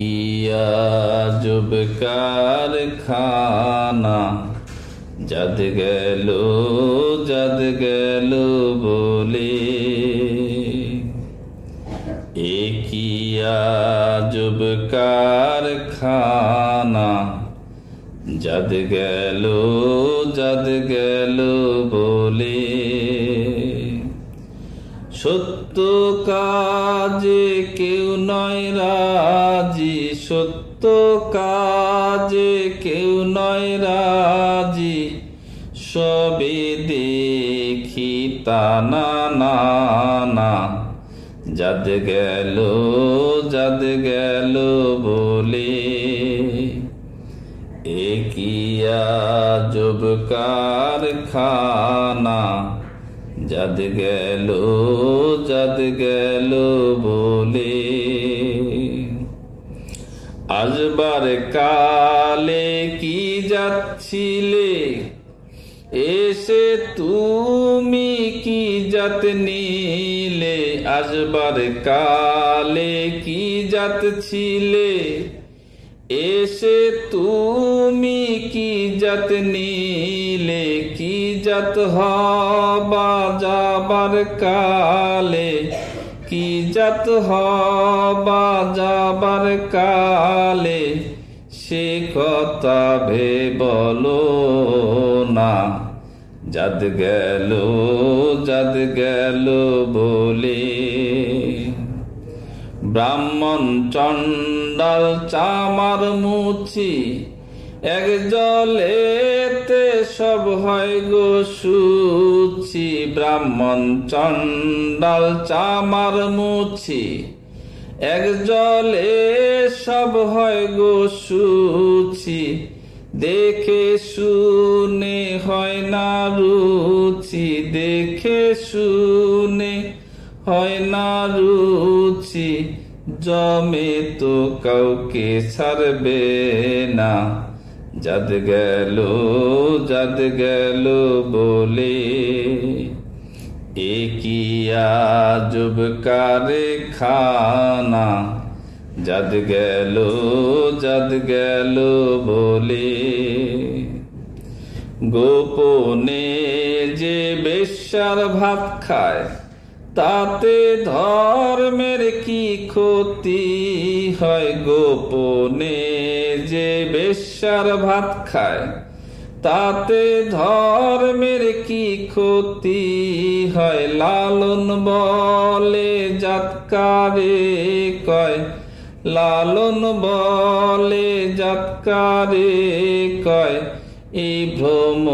আজব কারখানা জাদ গেল বলে, কি আজব কারখানা জাদ গেল বলে। সত্য কাজে কেউ নয় রাজি, সত্য কাজে কেউ নয় রাজি, সবে দেখি তানা না না, জাদ গেল বলে। কি আজব কারখানা জাদ গেল বলে। আসবার কালে কি যাচ্ছিলে, এসে তুমি কি জাত নিলে। আসবার কালে কি জাত ছিলে, এসে তুমি কি জাত নিলে। কি জাত হবা যাবার কালে, কি জাত হবা যাবার কালে, সে কথা বলো না, জাদ গেল বলে। ব্রাহ্মণ চণ্ডাল চামার মুছি, এক জলেতে সব হয় গো শুচি। ব্রাহ্মণ চণ্ডাল চামার মুছি, এক জলে সব হয় গো শুচি। দেখে শুনে হয় না রুচি, দেখে শুনে হয় না রুচি। জমে তো কাউকে ছাড়বে না, জাদ গেল বলে। কি আজব কারখানা জাদ গেল বলে। গোপনে যে বেশ্যার ভাত খায়, তাতে ধর্মের কি ক্ষতি হয়। গোপনে যে বেশ্যার ভাত খায়, তাতে ধর্মের কি ক্ষতি হয়। লালন বলে জাতকারে কয়, লালন বলে জাতকারে কয়। এই ভ্রম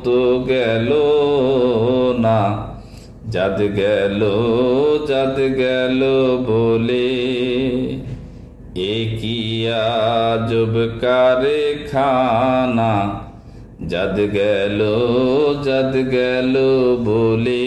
তো গেল না, জাদ গেল বলে। কি আজব কারখানা জাদ গেল বলে।